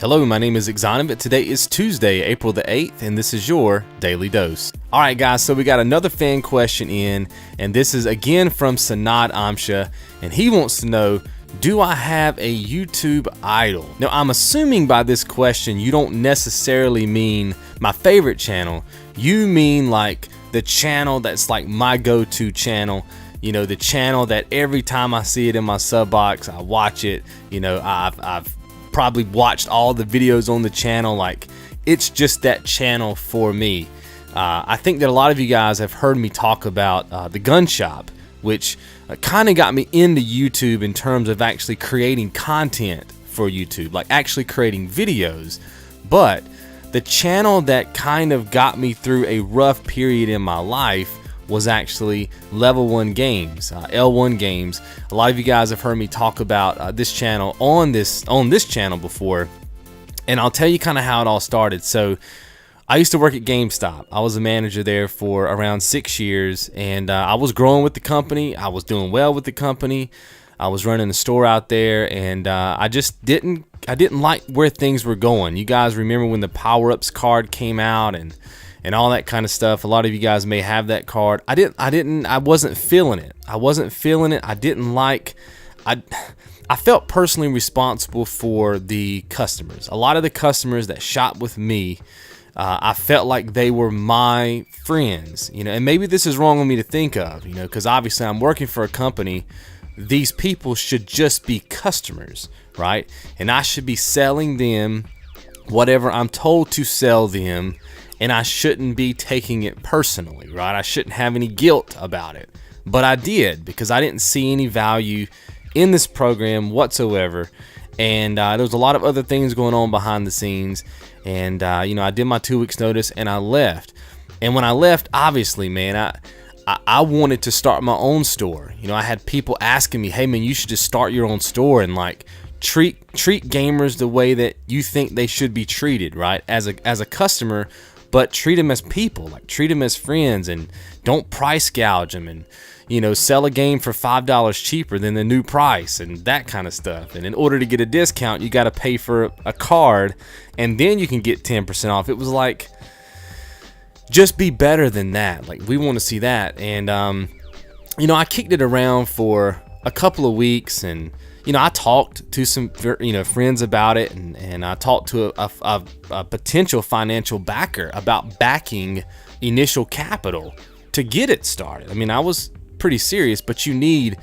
Hello, my name is XONEVANT. Today is Tuesday, April the 8th, and this is your Daily Dose. All right, guys, so we got another fan question in, and this is again from Sanad Amsha, and he wants to know, do I have a YouTube idol? Now, I'm assuming by this question, you don't necessarily mean my favorite channel. You mean like the channel that's like my go-to channel. You know, the channel that every time I see it in my sub box, I watch it. You know, I've probably watched all the videos on the channel. Like, it's just that channel for me. I think that a lot of you guys have heard me talk about the gun shop, which kind of got me into YouTube in terms of actually creating content for YouTube, like actually creating videos. But the channel that kind of got me through a rough period in my life was actually Level 1 Games, L1 Games. A lot of you guys have heard me talk about this channel on this channel before, and I'll tell you kind of how it all started. So I used to work at GameStop. I was a manager there for around 6 years, and I was growing with the company. I was doing well with the company. I was running a store out there, and I just didn't like where things were going. You guys remember when the Power-Ups card came out and all that kind of stuff. A lot of you guys may have that card. I wasn't feeling it. I didn't like, I felt personally responsible for the customers. A lot of the customers that shop with me, I felt like they were my friends, you know, and maybe this is wrong on me to think of, you know, because obviously I'm working for a company. These people should just be customers, right? And I should be selling them whatever I'm told to sell them, and I shouldn't be taking it personally, right? I shouldn't have any guilt about it. But I did, because I didn't see any value in this program whatsoever. And there was a lot of other things going on behind the scenes. And, you know, I did my 2 weeks notice and I left. And when I left, obviously, man, I wanted to start my own store. You know, I had people asking me, hey, man, you should just start your own store and like treat gamers the way that you think they should be treated, right? As a customer, but treat them as people, like treat them as friends, and don't price gouge them, and, you know, sell a game for $5 cheaper than the new price and that kind of stuff. And in order to get a discount, you got to pay for a card, and then you can get 10% off. It was like, just be better than that. Like, we want to see that. And you know, I kicked it around for a couple of weeks, and you know, I talked to some, you know, friends about it, and I talked to a potential financial backer about backing initial capital to get it started. I mean, I was pretty serious, but you need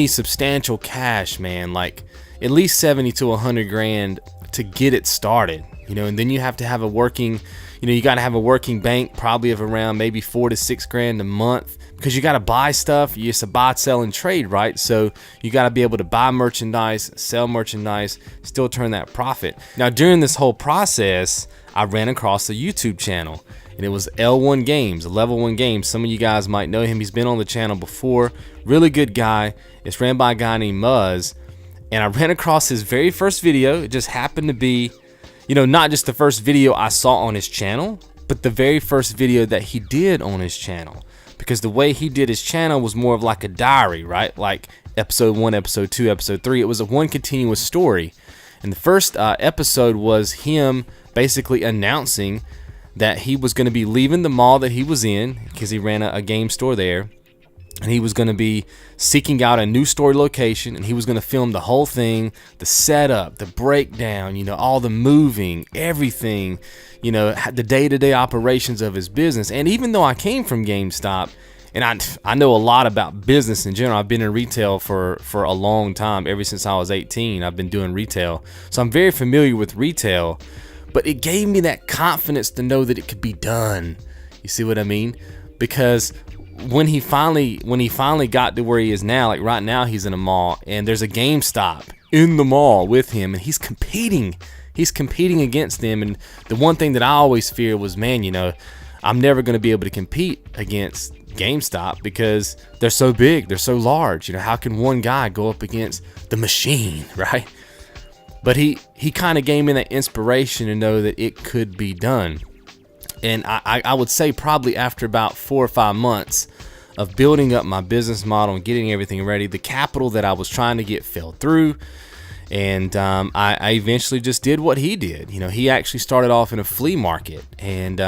substantial cash, man, like at least 70 to 100 grand to get it started, you know, and then you have to have a working, you know, you got to have a working bank probably of around maybe 4 to 6 grand a month, because you got to buy stuff. It's a buy, sell, and trade, right? So you got to be able to buy merchandise, sell merchandise, still turn that profit. Now, during this whole process, I ran across a YouTube channel, and it was L1 Games, Level 1 Games. Some of you guys might know him. He's been on the channel before. Really good guy. It's ran by a guy named Muzz, and I ran across his very first video. It just happened to be, you know, not just the first video I saw on his channel, but the very first video that he did on his channel. Because the way he did his channel was more of like a diary, right? Like episode 1, episode 2, episode 3. It was a one continuous story. And the first episode was him basically announcing that he was going to be leaving the mall that he was in, because he ran a game store there. And he was going to be seeking out a new store location, and he was going to film the whole thing, the setup, the breakdown, you know, all the moving, everything, you know, the day-to-day operations of his business. And even though I came from GameStop, and I know a lot about business in general, I've been in retail for a long time. Ever since I was 18, I've been doing retail. So I'm very familiar with retail, but it gave me that confidence to know that it could be done. You see what I mean? Because when he finally got to where he is now, like right now he's in a mall, and there's a GameStop in the mall with him, and he's competing against them. And the one thing that I always fear was, man, you know, I'm never going to be able to compete against GameStop because they're so big, they're so large. You know, how can one guy go up against the machine, right? But he kind of gave me that inspiration to know that it could be done. And I would say probably after about 4 or 5 months of building up my business model and getting everything ready, the capital that I was trying to get fell through. And I eventually just did what he did. You know, he actually started off in a flea market, and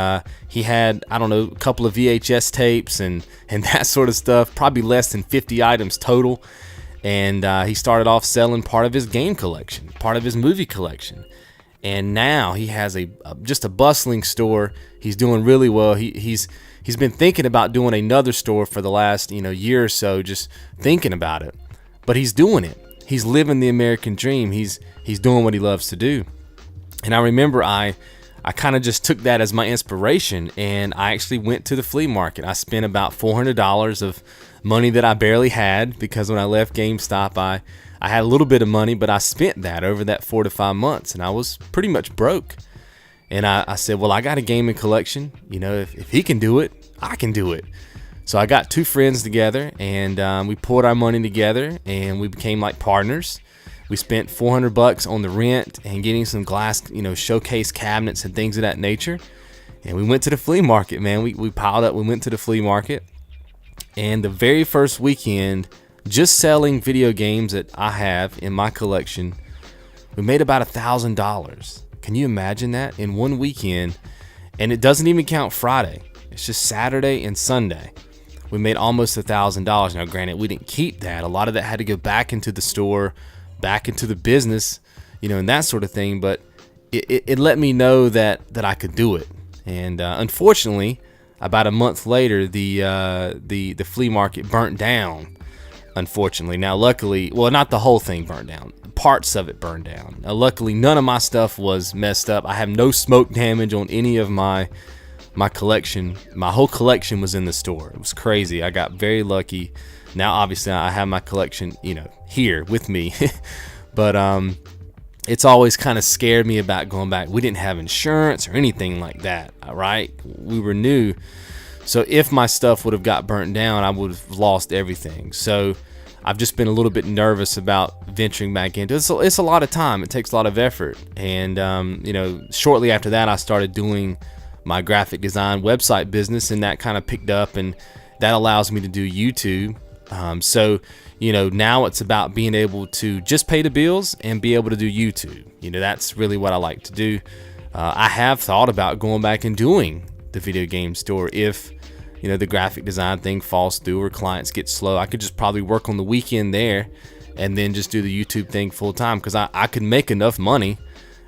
he had, I don't know, a couple of VHS tapes and that sort of stuff, probably less than 50 items total. And he started off selling part of his game collection, part of his movie collection. And now he has just a bustling store. He's doing really well. He's been thinking about doing another store for the last, year or so, just thinking about it. But he's doing it. He's living the American dream. He's doing what he loves to do. And I remember I kind of just took that as my inspiration, and I actually went to the flea market. I spent about $400 of money that I barely had, because when I left GameStop, I had a little bit of money, but I spent that over that 4 to 5 months, and I was pretty much broke. And I said, well, I got a gaming collection. If he can do it, I can do it. So I got two friends together, and we poured our money together, and we became like partners. We spent $400 on the rent and getting some glass, showcase cabinets and things of that nature. And we went to the flea market, man. We piled up. We went to the flea market, and the very first weekend, just selling video games that I have in my collection, we made about $1,000. Can you imagine that in one weekend? And it doesn't even count Friday. It's just Saturday and Sunday. We made almost $1,000. Now, granted, we didn't keep that. A lot of that had to go back into the store, back into the business, and that sort of thing. But it let me know that I could do it. And unfortunately, about a month later, the flea market burnt down. Unfortunately, now luckily, well, not the whole thing burnt down. Parts of it burned down. Now, luckily, none of my stuff was messed up. I have no smoke damage on any of my collection. My whole collection was in the store. It was crazy. I got very lucky. Now, obviously, I have my collection, here with me. But it's always kind of scared me about going back. We didn't have insurance or anything like that, right? We were new. So if my stuff would have got burnt down, I would have lost everything. So I've just been a little bit nervous about venturing back into it. It's a lot of time. It takes a lot of effort. And, shortly after that, I started doing my graphic design website business, and that kind of picked up, and that allows me to do YouTube. So now it's about being able to just pay the bills and be able to do YouTube. That's really what I like to do. I have thought about going back and doing the video game store if the graphic design thing falls through or clients get slow. I could just probably work on the weekend there and then just do the YouTube thing full time, because I could make enough money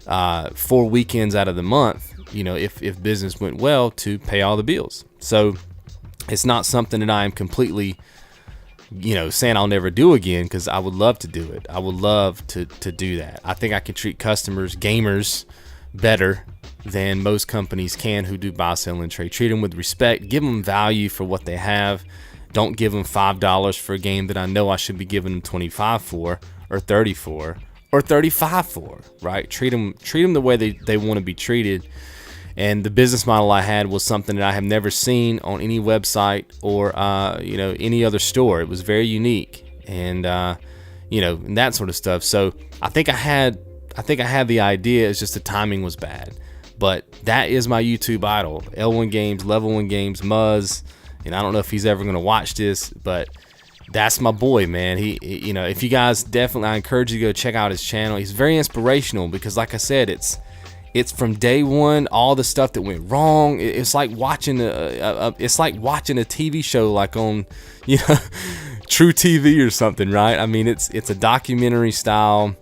4 weekends out of the month, if business went well, to pay all the bills. So it's not something that I am completely saying I'll never do again, because I would love to do it. I would love to do that. I think I can treat customers, gamers, better than most companies can who do buy, sell, and trade. Treat them with respect. Give them value for what they have. Don't give them $5 for a game that I know I should be giving them $25 for, or $30 for, or $35 for. Right? Treat them the way they want to be treated. And the business model I had was something that I have never seen on any website or any other store. It was very unique, and and that sort of stuff. So I think I had the idea. It's just the timing was bad. But that is my YouTube idol, L1 Games, Level 1 Games, Muzz. And I don't know if he's ever going to watch this, but that's my boy, man. He if you guys, definitely, I encourage you to go check out his channel. He's very inspirational, because like I said, it's from day one, all the stuff that went wrong. It's like watching a TV show, like on True TV or something, right? I mean, it's a documentary style,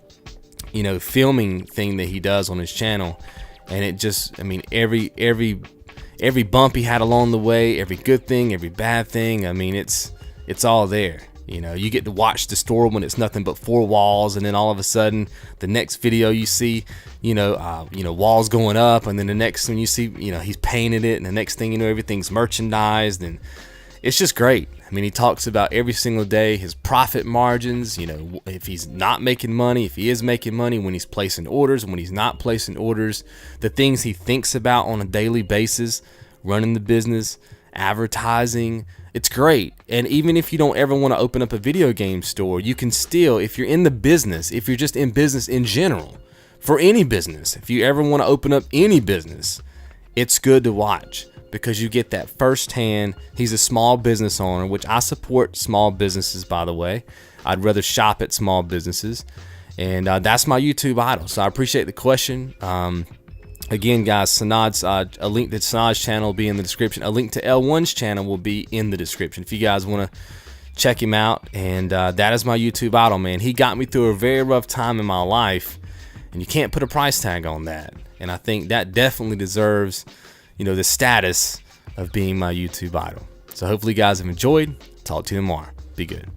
filming thing that he does on his channel. And it just, every bump he had along the way, every good thing, every bad thing, it's all there. You get to watch the store when it's nothing but 4 walls, and then all of a sudden, the next video you see, walls going up, and then the next one you see, he's painted it, and the next thing everything's merchandised, and it's just great. He talks about every single day his profit margins, if he's not making money, if he is making money, when he's placing orders, when he's not placing orders, the things he thinks about on a daily basis, running the business, advertising. It's great. And even if you don't ever want to open up a video game store, you can still, if you're in the business, if you're just in business in general, for any business, if you ever want to open up any business, it's good to watch, because you get that firsthand. He's a small business owner, which I support small businesses, by the way. I'd rather shop at small businesses. And that's my YouTube idol. So I appreciate the question. Again, guys, Sanad's a link to Sanad's channel will be in the description. A link to L1's channel will be in the description if you guys want to check him out. And that is my YouTube idol, man. He got me through a very rough time in my life, and you can't put a price tag on that. And I think that definitely deserves, you know, the status of being my YouTube idol. So hopefully you guys have enjoyed. Talk to you tomorrow. Be good.